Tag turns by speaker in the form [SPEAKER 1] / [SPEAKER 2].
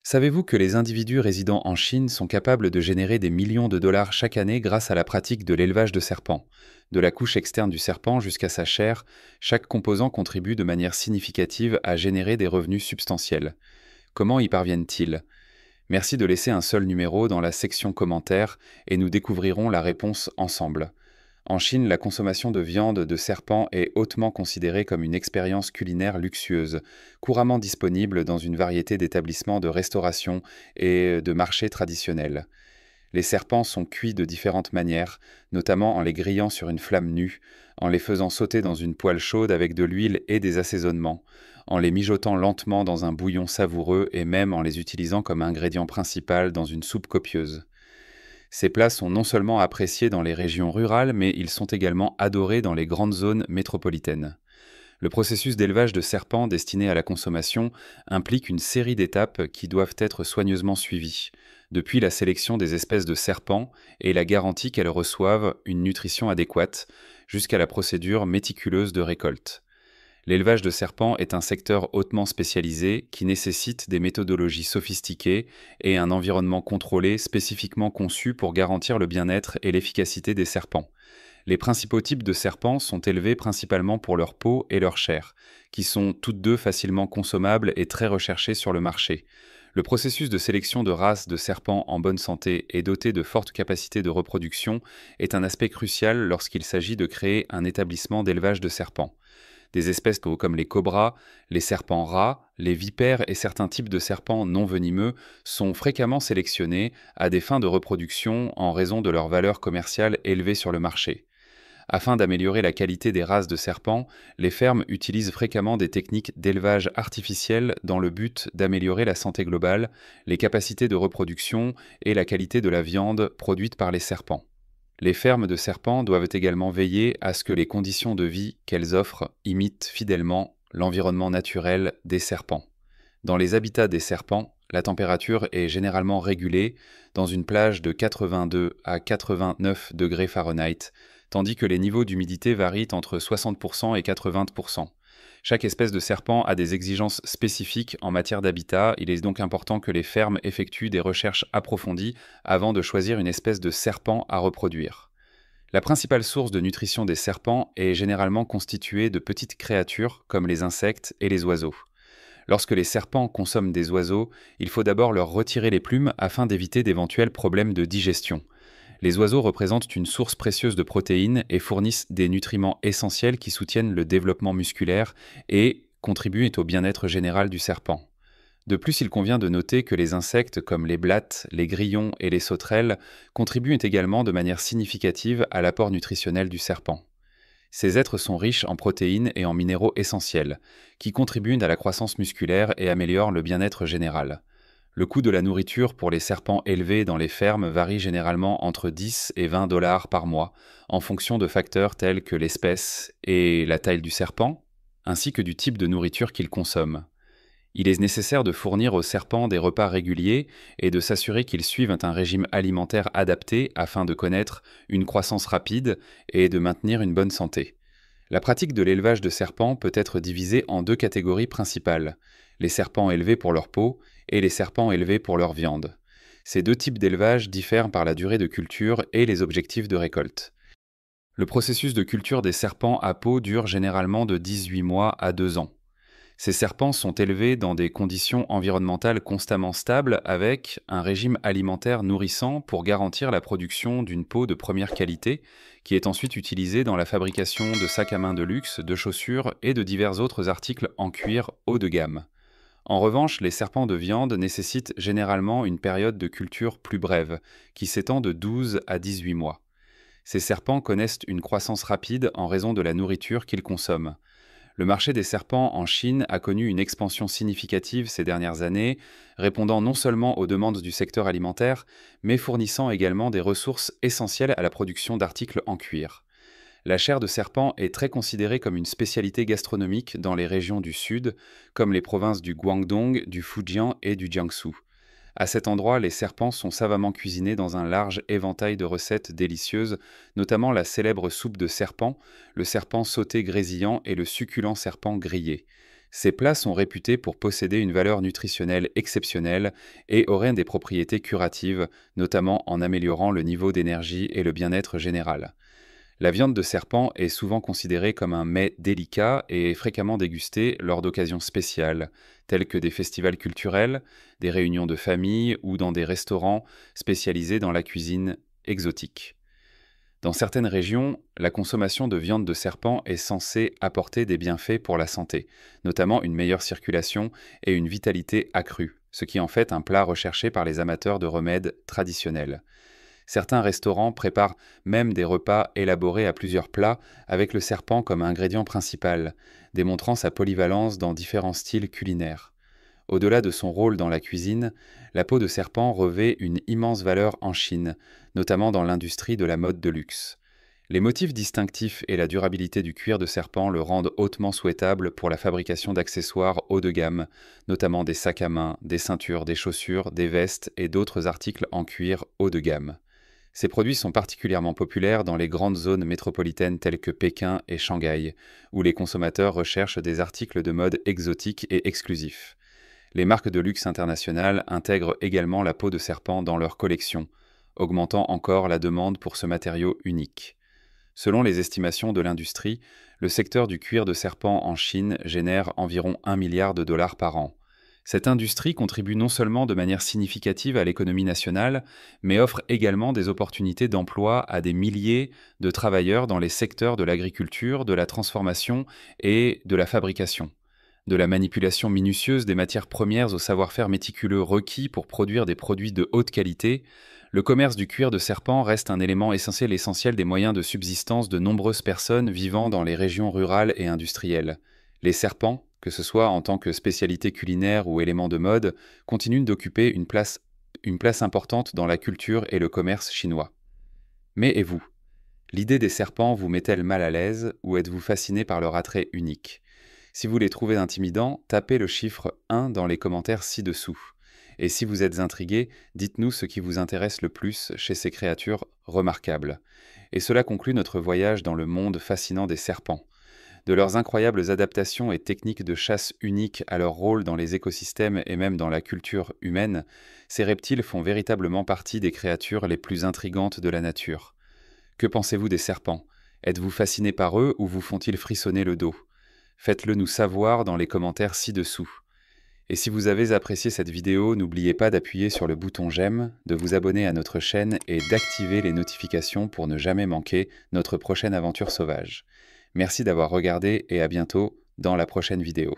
[SPEAKER 1] Savez-vous que les individus résidant en Chine sont capables de générer des millions de dollars chaque année grâce à la pratique de l'élevage de serpents? De la couche externe du serpent jusqu'à sa chair, chaque composant contribue de manière significative à générer des revenus substantiels. Comment y parviennent-ils? Merci de laisser un seul numéro dans la section commentaires et nous découvrirons la réponse ensemble. En Chine, la consommation de viande de serpent est hautement considérée comme une expérience culinaire luxueuse, couramment disponible dans une variété d'établissements de restauration et de marchés traditionnels. Les serpents sont cuits de différentes manières, notamment en les grillant sur une flamme nue, en les faisant sauter dans une poêle chaude avec de l'huile et des assaisonnements, en les mijotant lentement dans un bouillon savoureux et même en les utilisant comme ingrédient principal dans une soupe copieuse. Ces plats sont non seulement appréciés dans les régions rurales, mais ils sont également adorés dans les grandes zones métropolitaines. Le processus d'élevage de serpents destiné à la consommation implique une série d'étapes qui doivent être soigneusement suivies, depuis la sélection des espèces de serpents et la garantie qu'elles reçoivent une nutrition adéquate, jusqu'à la procédure méticuleuse de récolte. L'élevage de serpents est un secteur hautement spécialisé qui nécessite des méthodologies sophistiquées et un environnement contrôlé spécifiquement conçu pour garantir le bien-être et l'efficacité des serpents. Les principaux types de serpents sont élevés principalement pour leur peau et leur chair, qui sont toutes deux facilement consommables et très recherchées sur le marché. Le processus de sélection de races de serpents en bonne santé et dotés de fortes capacités de reproduction est un aspect crucial lorsqu'il s'agit de créer un établissement d'élevage de serpents. Des espèces comme les cobras, les serpents rats, les vipères et certains types de serpents non venimeux sont fréquemment sélectionnés à des fins de reproduction en raison de leur valeur commerciale élevée sur le marché. Afin d'améliorer la qualité des races de serpents, les fermes utilisent fréquemment des techniques d'élevage artificiel dans le but d'améliorer la santé globale, les capacités de reproduction et la qualité de la viande produite par les serpents. Les fermes de serpents doivent également veiller à ce que les conditions de vie qu'elles offrent imitent fidèlement l'environnement naturel des serpents. Dans les habitats des serpents, la température est généralement régulée dans une plage de 82 à 89 degrés Fahrenheit, tandis que les niveaux d'humidité varient entre 60% et 80%. Chaque espèce de serpent a des exigences spécifiques en matière d'habitat, il est donc important que les fermes effectuent des recherches approfondies avant de choisir une espèce de serpent à reproduire. La principale source de nutrition des serpents est généralement constituée de petites créatures comme les insectes et les oiseaux. Lorsque les serpents consomment des oiseaux, il faut d'abord leur retirer les plumes afin d'éviter d'éventuels problèmes de digestion. Les oiseaux représentent une source précieuse de protéines et fournissent des nutriments essentiels qui soutiennent le développement musculaire et contribuent au bien-être général du serpent. De plus, il convient de noter que les insectes comme les blattes, les grillons et les sauterelles contribuent également de manière significative à l'apport nutritionnel du serpent. Ces êtres sont riches en protéines et en minéraux essentiels, qui contribuent à la croissance musculaire et améliorent le bien-être général. Le coût de la nourriture pour les serpents élevés dans les fermes varie généralement entre 10 et 20 dollars par mois, en fonction de facteurs tels que l'espèce et la taille du serpent, ainsi que du type de nourriture qu'ils consomment. Il est nécessaire de fournir aux serpents des repas réguliers et de s'assurer qu'ils suivent un régime alimentaire adapté afin de connaître une croissance rapide et de maintenir une bonne santé. La pratique de l'élevage de serpents peut être divisée en deux catégories principales, les serpents élevés pour leur peau et les serpents élevés pour leur viande. Ces deux types d'élevage diffèrent par la durée de culture et les objectifs de récolte. Le processus de culture des serpents à peau dure généralement de 18 mois à 2 ans. Ces serpents sont élevés dans des conditions environnementales constamment stables avec un régime alimentaire nourrissant pour garantir la production d'une peau de première qualité qui est ensuite utilisée dans la fabrication de sacs à main de luxe, de chaussures et de divers autres articles en cuir haut de gamme. En revanche, les serpents de viande nécessitent généralement une période de culture plus brève, qui s'étend de 12 à 18 mois. Ces serpents connaissent une croissance rapide en raison de la nourriture qu'ils consomment. Le marché des serpents en Chine a connu une expansion significative ces dernières années, répondant non seulement aux demandes du secteur alimentaire, mais fournissant également des ressources essentielles à la production d'articles en cuir. La chair de serpent est très considérée comme une spécialité gastronomique dans les régions du sud, comme les provinces du Guangdong, du Fujian et du Jiangsu. À cet endroit, les serpents sont savamment cuisinés dans un large éventail de recettes délicieuses, notamment la célèbre soupe de serpent, le serpent sauté grésillant et le succulent serpent grillé. Ces plats sont réputés pour posséder une valeur nutritionnelle exceptionnelle et auraient des propriétés curatives, notamment en améliorant le niveau d'énergie et le bien-être général. La viande de serpent est souvent considérée comme un mets délicat et est fréquemment dégustée lors d'occasions spéciales, telles que des festivals culturels, des réunions de famille ou dans des restaurants spécialisés dans la cuisine exotique. Dans certaines régions, la consommation de viande de serpent est censée apporter des bienfaits pour la santé, notamment une meilleure circulation et une vitalité accrue, ce qui en fait un plat recherché par les amateurs de remèdes traditionnels. Certains restaurants préparent même des repas élaborés à plusieurs plats avec le serpent comme ingrédient principal, démontrant sa polyvalence dans différents styles culinaires. Au-delà de son rôle dans la cuisine, la peau de serpent revêt une immense valeur en Chine, notamment dans l'industrie de la mode de luxe. Les motifs distinctifs et la durabilité du cuir de serpent le rendent hautement souhaitable pour la fabrication d'accessoires haut de gamme, notamment des sacs à main, des ceintures, des chaussures, des vestes et d'autres articles en cuir haut de gamme. Ces produits sont particulièrement populaires dans les grandes zones métropolitaines telles que Pékin et Shanghai, où les consommateurs recherchent des articles de mode exotiques et exclusifs. Les marques de luxe internationales intègrent également la peau de serpent dans leurs collections, augmentant encore la demande pour ce matériau unique. Selon les estimations de l'industrie, le secteur du cuir de serpent en Chine génère environ 1 milliard de dollars par an. Cette industrie contribue non seulement de manière significative à l'économie nationale, mais offre également des opportunités d'emploi à des milliers de travailleurs dans les secteurs de l'agriculture, de la transformation et de la fabrication. De la manipulation minutieuse des matières premières au savoir-faire méticuleux requis pour produire des produits de haute qualité, le commerce du cuir de serpent reste un élément essentiel des moyens de subsistance de nombreuses personnes vivant dans les régions rurales et industrielles. Les serpents, que ce soit en tant que spécialité culinaire ou élément de mode, continuent d'occuper une place importante dans la culture et le commerce chinois. Mais et vous? L'idée des serpents vous met-elle mal à l'aise ou êtes-vous fasciné par leur attrait unique? Si vous les trouvez intimidants, tapez le chiffre 1 dans les commentaires ci-dessous. Et si vous êtes intrigué, dites-nous ce qui vous intéresse le plus chez ces créatures remarquables. Et cela conclut notre voyage dans le monde fascinant des serpents. De leurs incroyables adaptations et techniques de chasse uniques à leur rôle dans les écosystèmes et même dans la culture humaine, ces reptiles font véritablement partie des créatures les plus intrigantes de la nature. Que pensez-vous des serpents? Êtes-vous fasciné par eux ou vous font-ils frissonner le dos? Faites-le nous savoir dans les commentaires ci-dessous. Et si vous avez apprécié cette vidéo, n'oubliez pas d'appuyer sur le bouton j'aime, de vous abonner à notre chaîne et d'activer les notifications pour ne jamais manquer notre prochaine aventure sauvage. Merci d'avoir regardé et à bientôt dans la prochaine vidéo.